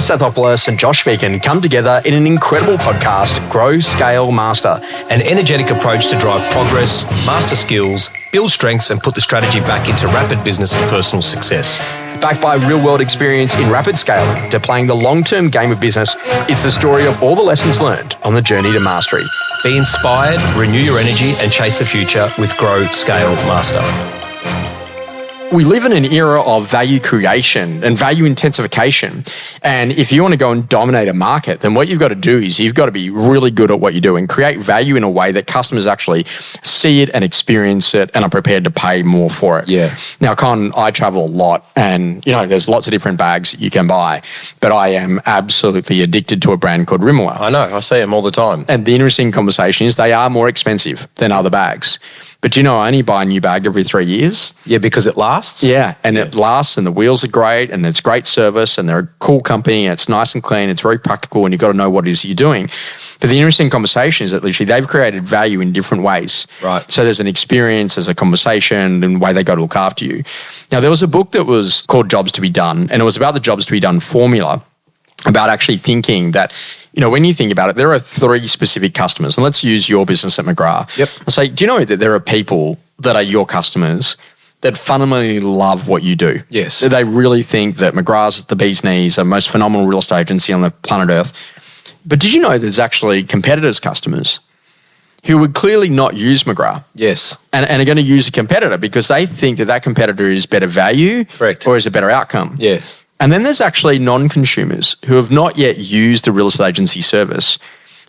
Stathopoulos and Josh Phegan come together in an incredible podcast, Grow, Scale, Master. An energetic approach to drive progress, master skills, build strengths and put the strategy back into rapid business and personal success. Backed by real-world experience in rapid scaling to playing the long-term game of business, it's the story of all the lessons learned on the journey to mastery. Be inspired, renew your energy and chase the future with Grow, Scale, Master. We live in an era of value creation and value intensification. And if you want to go and dominate a market, then what you've got to do is you've got to be really good at what you do and create value in a way that customers actually see it and experience it and are prepared to pay more for it. Yeah. Now, Con, I travel a lot and, there's lots of different bags you can buy, but I am absolutely addicted to a brand called Rimmler. I know, I see them all the time. And the interesting conversation is they are more expensive than other bags. But I only buy a new bag every 3 years. Yeah, because it lasts? Yeah, and it lasts and the wheels are great and it's great service and they're a cool company and it's nice and clean, it's very practical and you've got to know what it is you're doing. But the interesting conversation is that literally they've created value in different ways. Right. So there's an experience, there's a conversation and the way they go to look after you. Now, there was a book that was called Jobs to be Done and it was about the Jobs to be Done formula, about actually thinking that, when you think about it, there are 3 specific customers. And let's use your business at McGrath. Yep. I'll say, do you know that there are people that are your customers that fundamentally love what you do? Yes. They really think that McGrath's is the bee's knees, the most phenomenal real estate agency on the planet Earth. But did you know there's actually competitors' customers who would clearly not use McGrath? Yes. And are going to use a competitor because they think that competitor is better value. Correct. Or is a better outcome. Yeah. And then there's actually non-consumers who have not yet used a real estate agency service,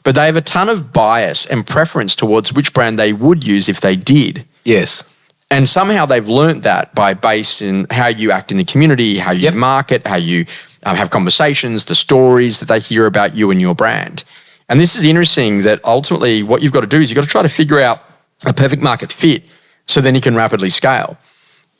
but they have a ton of bias and preference towards which brand they would use if they did. Yes. And somehow they've learned that by based in how you act in the community, how you market, how you have conversations, the stories that they hear about you and your brand. And this is interesting that ultimately what you've got to do is you've got to try to figure out a perfect market fit so then you can rapidly scale.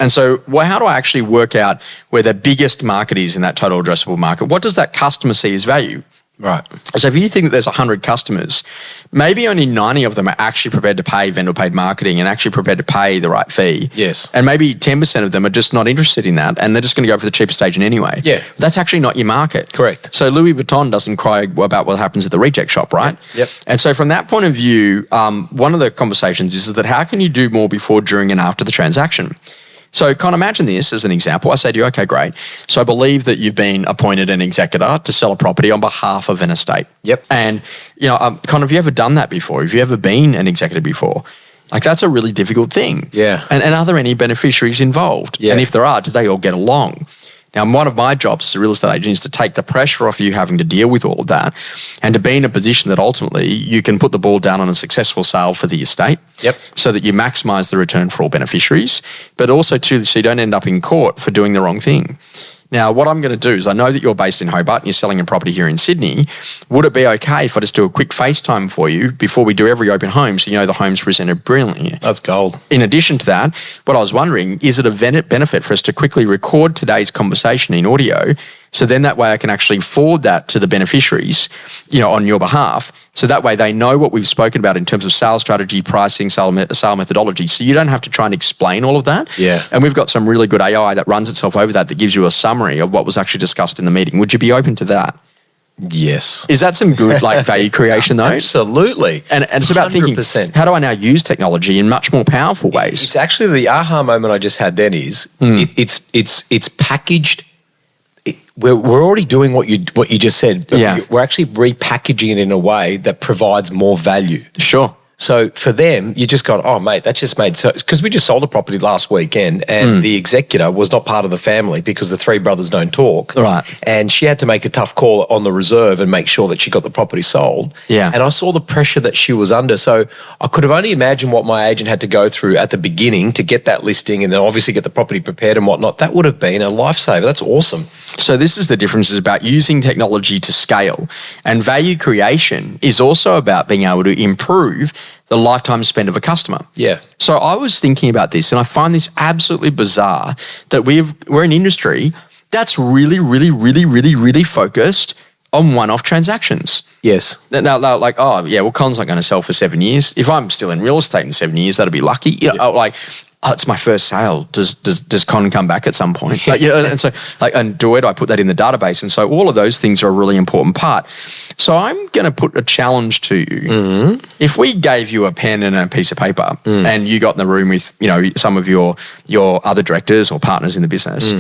And so how do I actually work out where the biggest market is in that total addressable market? What does that customer see as value? Right. So if you think that there's 100 customers, maybe only 90 of them are actually prepared to pay vendor-paid marketing and actually prepared to pay the right fee. Yes. And maybe 10% of them are just not interested in that and they're just going to go for the cheapest agent anyway. Yeah. That's actually not your market. Correct. So Louis Vuitton doesn't cry about what happens at the reject shop, right? Yep. And so from that point of view, one of the conversations is that how can you do more before, during and after the transaction? So kind of imagine this as an example. I say to you, okay, great. So I believe that you've been appointed an executor to sell a property on behalf of an estate. Yep. And, have you ever done that before? Have you ever been an executor before? Like, that's a really difficult thing. Yeah. And are there any beneficiaries involved? Yeah. And if there are, do they all get along? Now, one of my jobs as a real estate agent is to take the pressure off you having to deal with all of that and to be in a position that ultimately you can put the ball down on a successful sale for the estate. Yep. So that you maximise the return for all beneficiaries, but also too, so you don't end up in court for doing the wrong thing. Now, what I'm going to do is I know that you're based in Hobart and you're selling a property here in Sydney. Would it be okay if I just do a quick FaceTime for you before we do every open home so you know the home's presented brilliantly? That's gold. In addition to that, what I was wondering, is it a benefit for us to quickly record today's conversation in audio so then that way I can actually forward that to the beneficiaries, on your behalf. So that way they know what we've spoken about in terms of sales strategy, pricing, sale methodology. So you don't have to try and explain all of that. Yeah. And we've got some really good AI that runs itself over that gives you a summary of what was actually discussed in the meeting. Would you be open to that? Yes. Is that some good value creation though? Absolutely. And it's about 100%. thinking, how do I now use technology in much more powerful ways? It's actually the aha moment I just had then is it's packaged. We're already doing what you just said. But Yeah. we're actually repackaging it in a way that provides more value. Sure. So for them, you just got, oh, mate, that just made sense. Because we just sold a property last weekend and the executor was not part of the family because the 3 brothers don't talk. Right. And she had to make a tough call on the reserve and make sure that she got the property sold. Yeah. And I saw the pressure that she was under. So I could have only imagined what my agent had to go through at the beginning to get that listing and then obviously get the property prepared and whatnot. That would have been a lifesaver. That's awesome. So this is the difference, is about using technology to scale. And value creation is also about being able to improve the lifetime spend of a customer. Yeah. So I was thinking about this and I find this absolutely bizarre that we're an industry that's really, really, really, really, really focused on one-off transactions. Yes. Now, like, oh, yeah, well, Con's not going to sell for 7 years. If I'm still in real estate in 7 years, that'll be lucky. oh, it's my first sale. Does Con come back at some point? Like, and so and where do I put that in the database? And so all of those things are a really important part. So I'm going to put a challenge to you. Mm-hmm. If we gave you a pen and a piece of paper and you got in the room with, some of your other directors or partners in the business,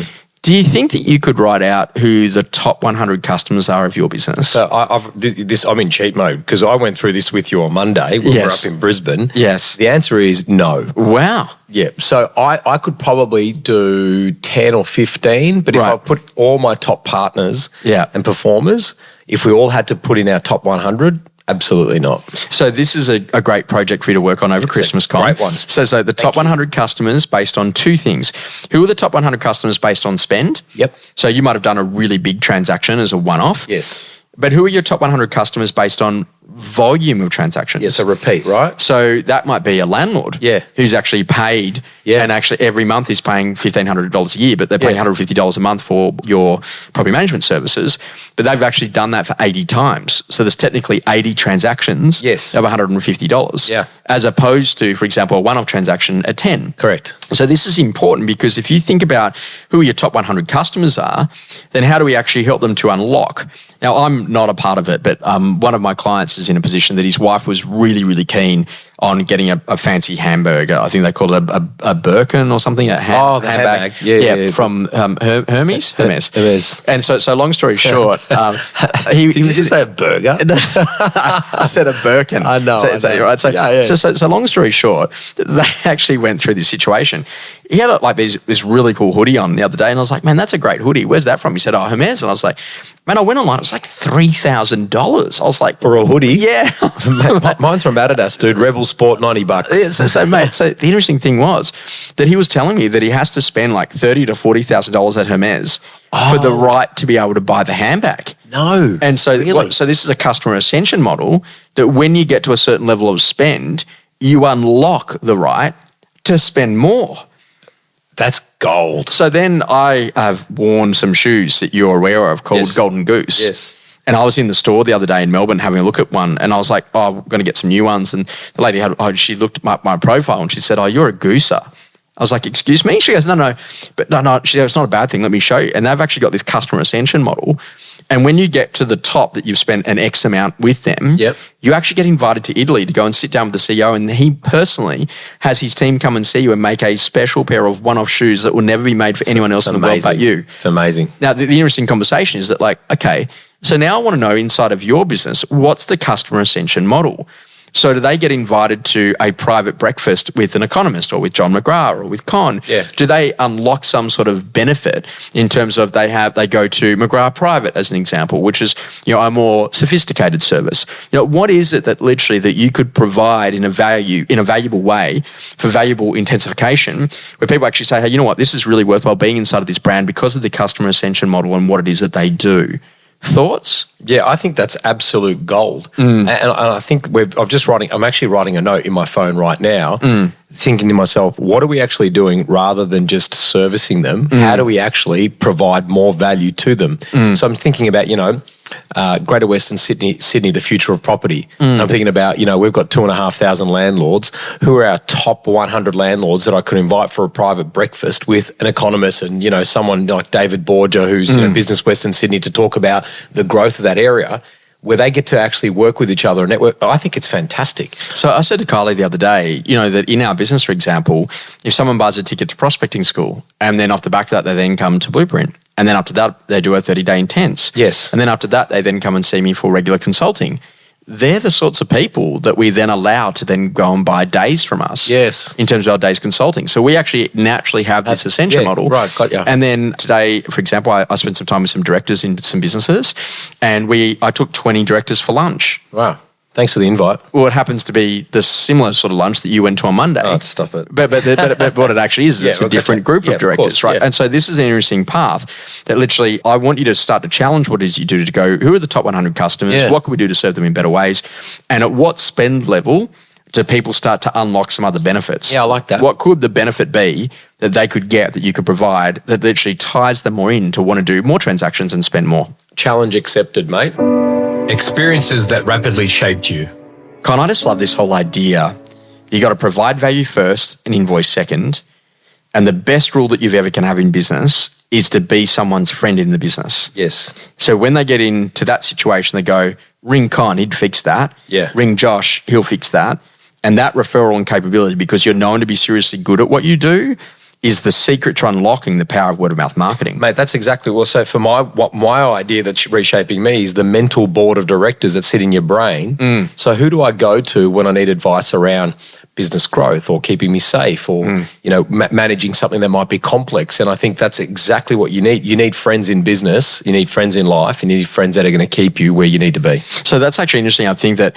do you think that you could write out who the top 100 customers are of your business? So I'm in cheat mode because I went through this with you on Monday when we were up in Brisbane. Yes. The answer is no. Wow. Yeah. So I could probably do 10 or 15, but if I put all my top partners and performers, if we all had to put in our top 100, absolutely not. So this is a great project for you to work on over Christmas, Con. Great one. So the top 100 customers based on two things. Who are the top 100 customers based on spend? Yep. So you might have done a really big transaction as a one-off. Yes. But who are your top 100 customers based on volume of transactions? Yes, a repeat, right? So that might be a landlord who's actually paid and actually every month is paying $1,500 a year, but they're paying $150 a month for your property management services, but they've actually done that for 80 times. So there's technically 80 transactions of $150 as opposed to, for example, a one-off transaction at 10. Correct. So this is important because if you think about who your top 100 customers are, then how do we actually help them to unlock? Now, I'm not a part of it, but one of my clients is in a position that his wife was really, really keen on getting a fancy hamburger. I think they called it a Birkin or something, handbag. Yeah, from Hermes? Hermes. And so long story short, Did you just say a burger? I said a Birkin. I know. Right? So long story short, they actually went through this situation. He had this really cool hoodie on the other day, and I was like, man, that's a great hoodie. Where's that from? He said, Hermes. And I was like, man, I went online. It was like $3,000. I was like, for a hoodie? Yeah. Mine's from Adidas, dude. Rebel Sport, $90. Yeah, so the interesting thing was that he was telling me that he has to spend like $30,000 to $40,000 at Hermes for the right to be able to buy the handbag. No. And so, so this is a customer ascension model that when you get to a certain level of spend, you unlock the right to spend more. That's gold. So then I have worn some shoes that you're aware of called Golden Goose. Yes. And I was in the store the other day in Melbourne having a look at one, and I was like, I'm going to get some new ones. And the lady she looked at my profile and she said, you're a gooser. I was like, excuse me? She goes, no. But no, she goes, it's not a bad thing. Let me show you. And they've actually got this customer ascension model. And when you get to the top that you've spent an X amount with them, you actually get invited to Italy to go and sit down with the CEO, and he personally has his team come and see you and make a special pair of one-off shoes that will never be made for anyone else in the world but you. It's amazing. Now, the interesting conversation is that okay, so now I want to know inside of your business, what's the customer ascension model? So do they get invited to a private breakfast with an economist or with John McGrath or with Con? Yeah. Do they unlock some sort of benefit in terms of they go to McGrath Private as an example, which is a more sophisticated service? What is it that literally that you could provide in a valuable way for valuable intensification, where people actually say, hey, you know what, this is really worthwhile being inside of this brand because of the customer ascension model and what it is that they do. Thoughts? Yeah, I think that's absolute gold. And I think I'm actually writing a note in my phone right now, thinking to myself, what are we actually doing rather than just servicing them? How do we actually provide more value to them? So I'm thinking about, Greater Western Sydney, the future of property. And I'm thinking about, we've got 2,500 landlords. Who are our top 100 landlords that I could invite for a private breakfast with an economist and, someone like David Borger, who's Business Western Sydney, to talk about the growth of that area, where they get to actually work with each other and network. I think it's fantastic. So I said to Kylie the other day, that in our business, for example, if someone buys a ticket to prospecting school and then off the back of that, they then come to Blueprint. And then after that, they do a 30-day intense. Yes. And then after that, they then come and see me for regular consulting. They're the sorts of people that we then allow to then go and buy days from us. Yes. In terms of our days consulting. So we actually naturally have this ascension model. Right, got you. And then today, for example, I spent some time with some directors in some businesses, and I took 20 directors for lunch. Wow. Thanks for the invite. Well, it happens to be the similar sort of lunch that you went to on Monday. Oh, stuff it. But what it actually is, it's a different group of directors, of course, right? Yeah. And so this is an interesting path that literally I want you to start to challenge what it is you do to go, who are the top 100 customers? Yeah. What can we do to serve them in better ways? And at what spend level do people start to unlock some other benefits? Yeah, I like that. What could the benefit be that they could get, that you could provide, that literally ties them more in to want to do more transactions and spend more? Challenge accepted, mate. Experiences that rapidly shaped you. Con, I just love this whole idea. You got to provide value first and invoice second. And the best rule that you've ever can have in business is to be someone's friend in the business. Yes. So when they get into that situation, they go, ring Con, he'd fix that. Yeah. Ring Josh, he'll fix that. And that referral and capability, because you're known to be seriously good at what you do, is the secret to unlocking the power of word of mouth marketing. Mate, that's exactly what. So for my idea that's reshaping me is the mental board of directors that sit in your brain. So who do I go to when I need advice around business growth or keeping me safe or managing something that might be complex? And I think that's exactly what you need. You need friends in business, you need friends in life, and you need friends that are going to keep you where you need to be. So that's actually interesting. I think that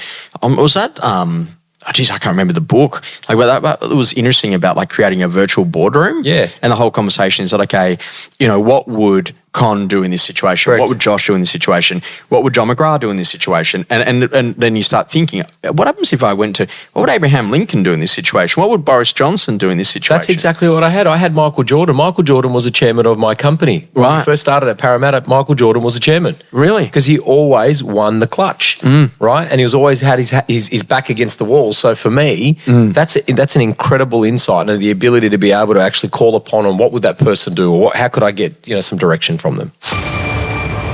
I can't remember the book. Like, but it was interesting about like creating a virtual boardroom. Yeah. And the whole conversation is that, okay, what would Con do in this situation? Correct. What would Josh do in this situation? What would John McGrath do in this situation? And then you start thinking, what happens if I went to, what would Abraham Lincoln do in this situation? What would Boris Johnson do in this situation? That's exactly what I had. I had Michael Jordan. Michael Jordan was the chairman of my company. When Right. we first started at Parramatta, Michael Jordan was the chairman. Really? Because he always won the clutch, right? And he was always had his back against the wall. So for me, that's an incredible insight and the ability to be able to actually call upon on what would that person do or how could I get some direction from them.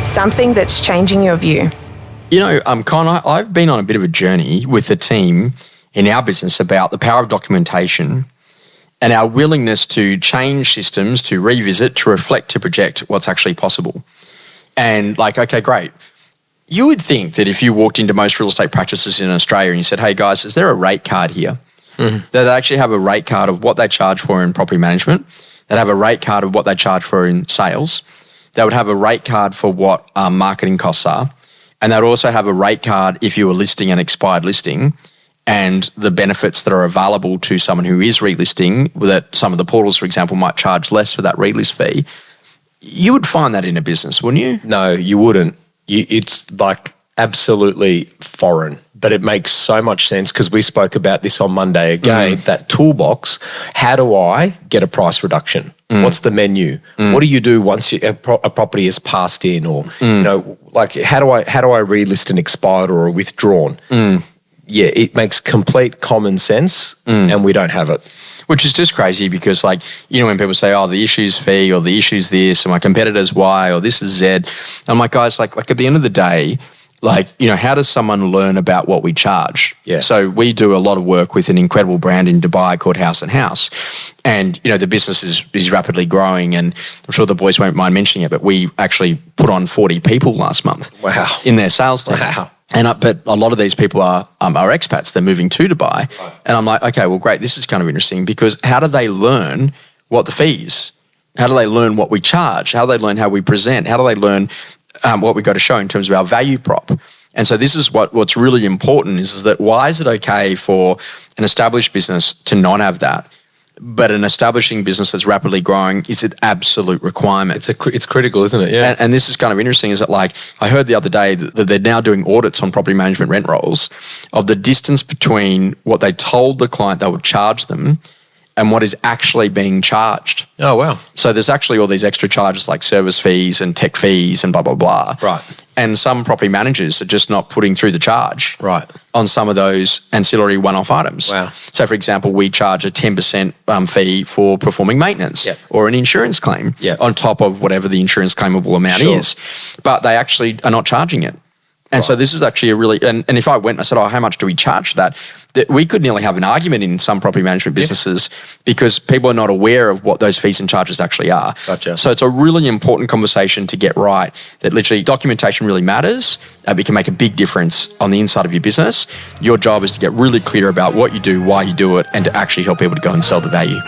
Something that's changing your view. Con, I've been on a bit of a journey with the team in our business about the power of documentation and our willingness to change systems, to revisit, to reflect, to project what's actually possible. And okay, great. You would think that if you walked into most real estate practices in Australia and you said, hey guys, is there a rate card here? That they actually have a rate card of what they charge for in property management. They'd have a rate card of what they charge for in sales. They would have a rate card for what marketing costs are. And they'd also have a rate card if you were listing an expired listing and the benefits that are available to someone who is relisting, that some of the portals, for example, might charge less for that relist fee. You would find that in a business, wouldn't you? No, you wouldn't. It's like absolutely foreign. But it makes so much sense because we spoke about this on Monday again, that toolbox. How do I get a price reduction? What's the menu? What do you do once a property is passed in? Or, how do I relist an expired or a withdrawn? Yeah, it makes complete common sense and we don't have it. Which is just crazy because when people say, oh, the issue's fee or the issue's this or my competitor's Y or this is Z. I'm like, guys, like at the end of the day, how does someone learn about what we charge? Yeah. So we do a lot of work with an incredible brand in Dubai called House & House. And, the business is rapidly growing and I'm sure the boys won't mind mentioning it, but we actually put on 40 people last month. Wow. In their sales team. Wow. But a lot of these people are expats. They're moving to Dubai. Right. And I'm like, okay, well, great. This is kind of interesting because how do they learn what the fees? How do they learn what we charge? How do they learn how we present? How do they learn what we got to show in terms of our value prop? And so this is what's really important is that why is it okay for an established business to not have that, but an establishing business that's rapidly growing is an absolute requirement? It's critical, isn't it? Yeah. And this is kind of interesting is that I heard the other day that they're now doing audits on property management rent rolls of the distance between what they told the client they would charge them and what is actually being charged. Oh, wow. So there's actually all these extra charges like service fees and tech fees and blah, blah, blah. Right. And some property managers are just not putting through the charge right on some of those ancillary one-off items. Wow. So, for example, we charge a 10% fee for performing maintenance or an insurance claim on top of whatever the insurance claimable amount is. But they actually are not charging it. And so this is actually a really, and if I went and I said, oh, how much do we charge for that? That we could nearly have an argument in some property management businesses because people are not aware of what those fees and charges actually are. Gotcha. So it's a really important conversation to get right, that literally documentation really matters. It can make a big difference on the inside of your business. Your job is to get really clear about what you do, why you do it, and to actually help people to go and sell the value.